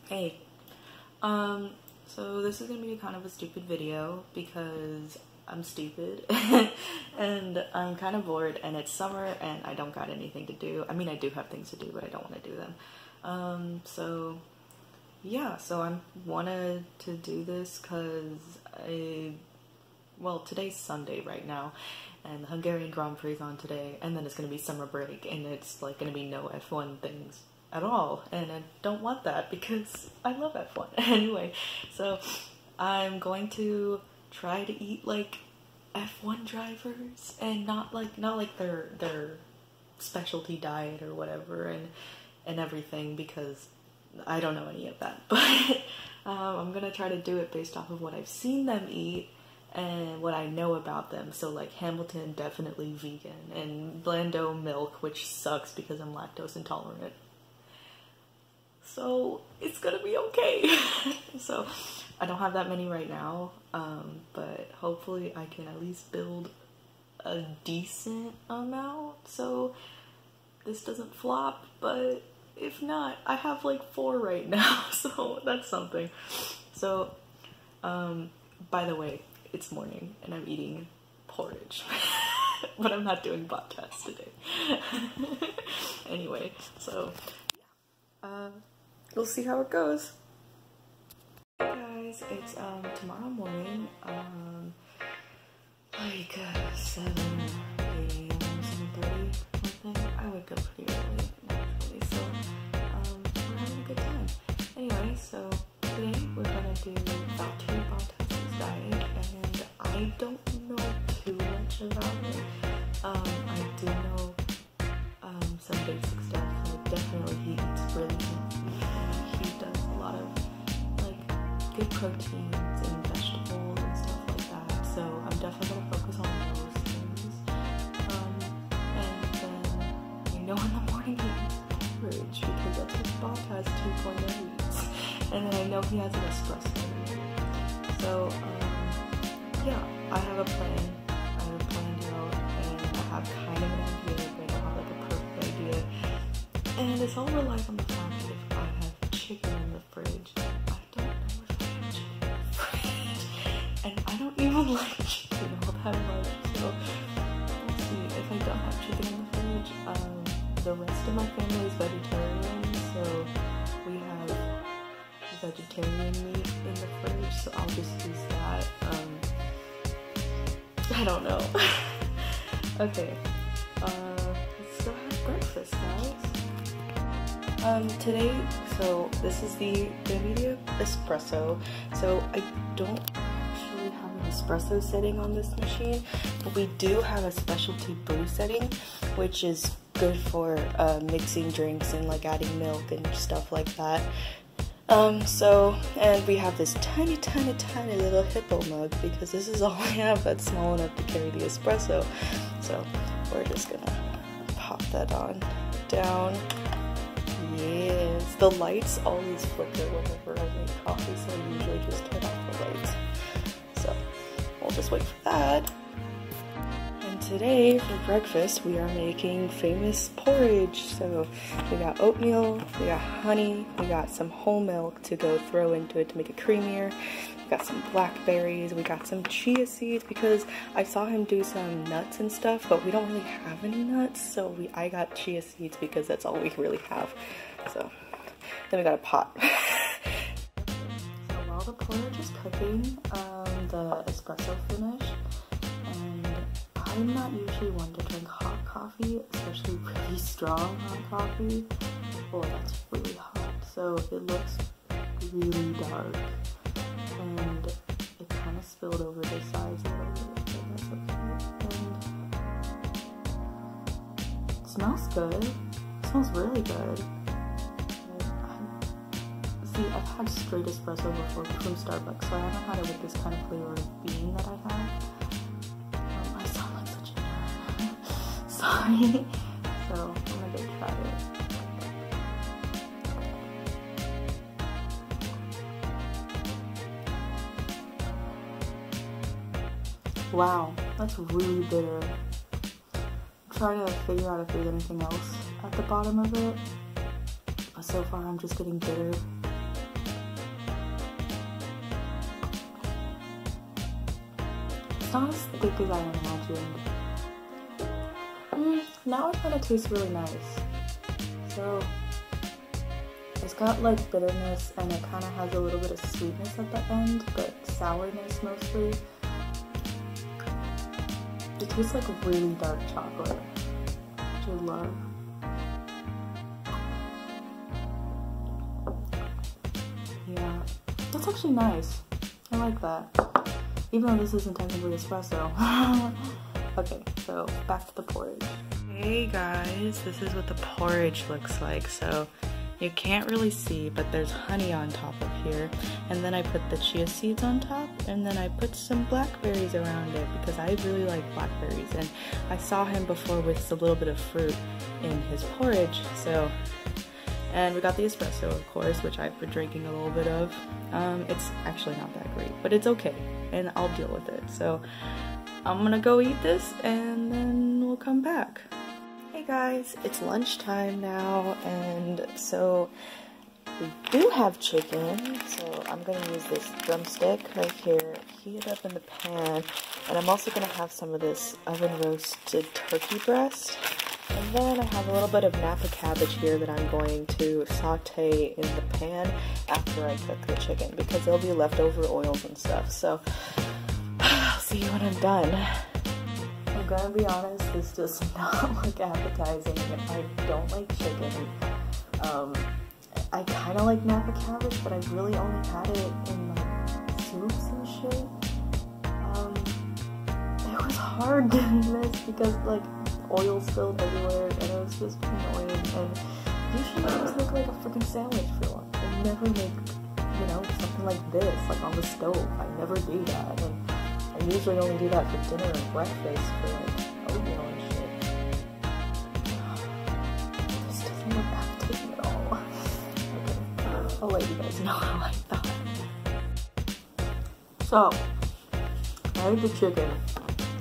Hey, so this is gonna be kind of a stupid video because I'm stupid and I'm kind of bored and it's summer and I don't got anything to do. I mean, I do have things to do, but I don't want to do them. So I wanted to do this because well, today's Sunday right now and the Hungarian Grand Prix is on today, and then it's gonna be summer break and it's like gonna be no F1 things at all, and I don't want that because I love F1 anyway. So I'm going to try to eat like F1 drivers and not like their specialty diet or whatever and everything, because I don't know any of that. But I'm gonna try to do it based off of what I've seen them eat and what I know about them. So like Hamilton, definitely vegan, and Blando milk, which sucks because I'm lactose intolerant. So it's gonna be okay. So I don't have that many right now, but hopefully I can at least build a decent amount so this doesn't flop. But if not, I have like 4 right now, so that's something. So by the way, it's morning and I'm eating porridge. But I'm not doing podcast today. Anyway, so we'll see how it goes. Hey guys, it's tomorrow morning, like 7 a.m, 7:30 something. I wake up pretty early naturally, so we're having a good time. Anyway, so today we're gonna do Valtteri Bottas' diet, and I don't know too much about it. I do know some basic stuff. Like definitely he eats really healthy. He does a lot of like good proteins and vegetables and stuff like that. So I'm definitely gonna focus on those things. And then in the morning he eats porridge because that's what Bottas 2.0 eats. And then I know he has an espresso. So yeah, I have a plan. I have it planned out, and I have kind of an idea, but I don't have like a perfect idea. And it's all relies on the fact that if I have chicken in the fridge, I don't know if I have chicken in the fridge. And I don't even like chicken all that much. So let's see, if I don't have chicken in the fridge, the rest of my family is vegetarian, so we have vegetarian meat in the fridge, so I'll just use that. I don't know. Okay, let's go have breakfast, guys. Today, so this is the media espresso. So I don't actually have an espresso setting on this machine, but we do have a specialty brew setting, which is good for mixing drinks and like adding milk and stuff like that. And we have this tiny little hippo mug because this is all I have that's small enough to carry the espresso. So we're just gonna pop that on down. Yes, the lights always flicker whenever I make coffee, so I usually just turn off the lights. So we'll just wait for that. And today for breakfast we are making famous porridge. So we got oatmeal, we got honey, we got some whole milk to go throw into it to make it creamier. We got some blackberries, we got some chia seeds because I saw him do some nuts and stuff, but we don't really have any nuts, so I got chia seeds because that's all we really have. So then we got a pot. So while the porridge is cooking, the espresso finished, and I'm not usually one to drink hot coffee, especially really strong hot coffee. Oh, that's really hot. So it looks really dark, and it kind of spilled over the sides a little bit, but that's okay. And it smells good. It smells really good. See, I've had straight espresso before from Starbucks, so I haven't had it with this kind of flavor of bean that I have. I sound like such a nerd. Sorry. So I'm gonna go try it. Wow, that's really bitter. I'm trying to figure out if there's anything else at the bottom of it. Must so far I'm just getting bitter. It's not as thick as I imagined. Now it kind of tastes really nice. So it's got like bitterness and it kind of has a little bit of sweetness at the end, but sourness mostly. It tastes like really dark chocolate, which I love. Yeah, that's actually nice. I like that. Even though this isn't technically espresso. Okay, so back to the porridge. Hey guys, this is what the porridge looks like. So you can't really see, but there's honey on top of here. And then I put the chia seeds on top, and then I put some blackberries around it because I really like blackberries. And I saw him before with a little bit of fruit in his porridge, so. And we got the espresso, of course, which I've been drinking a little bit of. It's actually not that great, but it's okay, and I'll deal with it. So I'm gonna go eat this, and then we'll come back. Hey guys, it's lunchtime now, and so we do have chicken, so I'm gonna use this drumstick right here, heat it up in the pan, and I'm also gonna have some of this oven roasted turkey breast. And then I have a little bit of Napa cabbage here that I'm going to saute in the pan after I cook the chicken because there'll be leftover oils and stuff. So I'll see you when I'm done. I'm gonna be honest, this does not look appetizing. I don't like chicken. I kind of like Napa cabbage, but I've really only had it in like soups and shit. It was hard doing this because like oil spilled everywhere, and it was just annoying. And usually I just make like a freaking sandwich for lunch. I never make, you know, something like this, like on the stove. I never do that, and I usually only do that for dinner and breakfast for like oatmeal and shit. This doesn't look appetizing at all. Okay, I'll let you guys know how I thought. So, I ate the chicken.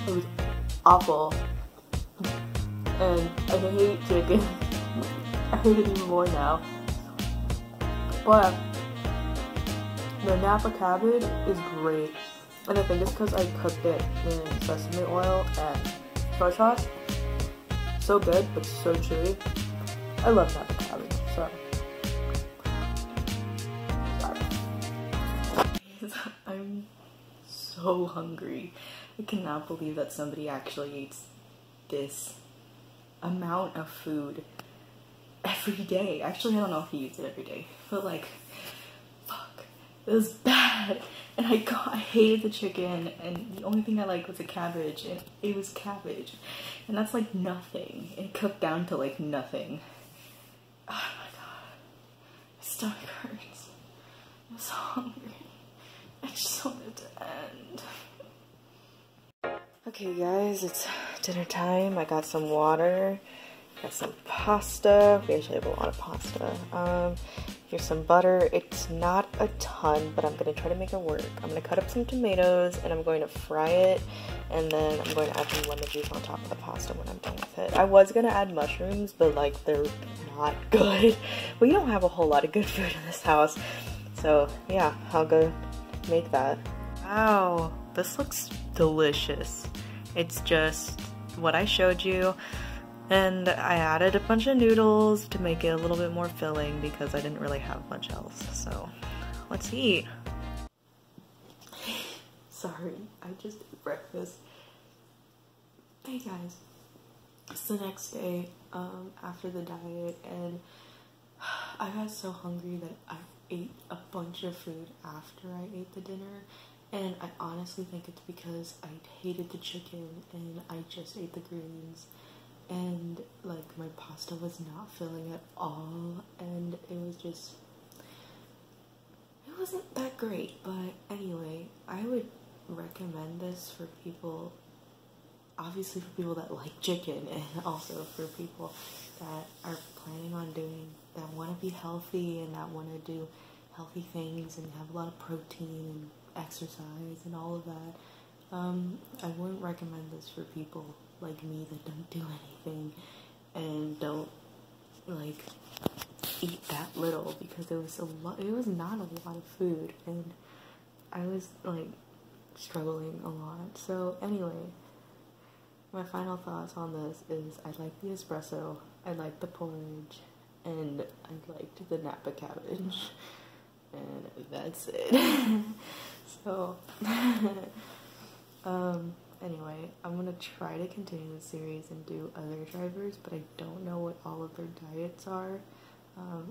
It was awful. And I hate chicken. I hate it even more now. But the Napa cabbage is great. And I think it's because I cooked it in sesame oil and soy sauce. So good, but so chewy. I love Napa cabbage, so. Sorry. I'm so hungry. I cannot believe that somebody actually eats this amount of food every day. Actually, I don't know if he eats it every day, but like, fuck, it was bad. And I hated the chicken, and the only thing I liked was the cabbage, and it was cabbage, and that's like nothing. It cooked down to like nothing. Oh my god, my stomach hurts. I'm so hungry. I just want it to end. Okay guys, it's dinner time. I got some water, got some pasta. We actually have a lot of pasta. Here's some butter. It's not a ton, but I'm gonna try to make it work. I'm gonna cut up some tomatoes and I'm going to fry it, and then I'm going to add some lemon juice on top of the pasta when I'm done with it. I was gonna add mushrooms, but like they're not good. We don't have a whole lot of good food in this house. So yeah, I'll go make that. Wow, this looks delicious. It's just what I showed you, and I added a bunch of noodles to make it a little bit more filling because I didn't really have much else. So let's eat. Sorry, I just ate breakfast. Hey guys, it's the next day after the diet, and I got so hungry that I ate a bunch of food after I ate the dinner. And I honestly think it's because I hated the chicken and I just ate the greens, and like my pasta was not filling at all, and it wasn't that great. But anyway, I would recommend this for people, obviously for people that like chicken, and also for people that are planning on that want to be healthy and that want to do healthy things and have a lot of protein and exercise and all of that. I wouldn't recommend this for people like me that don't do anything and don't like eat that little because it was a lot. It was not a lot of food, and I was like struggling a lot. So anyway, my final thoughts on this is I like the espresso, I like the porridge, and I liked the Napa cabbage, and that's it. So, anyway, I'm gonna try to continue the series and do other drivers, but I don't know what all of their diets are.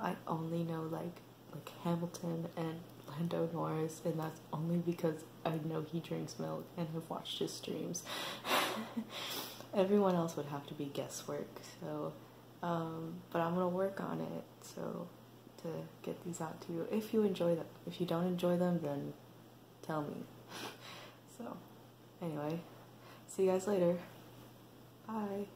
I only know like Hamilton and Lando Norris, and that's only because I know he drinks milk and have watched his streams. Everyone else would have to be guesswork, so but I'm gonna work on it so to get these out to you if you enjoy them. If you don't enjoy them, then tell me. So anyway, see you guys later. Bye.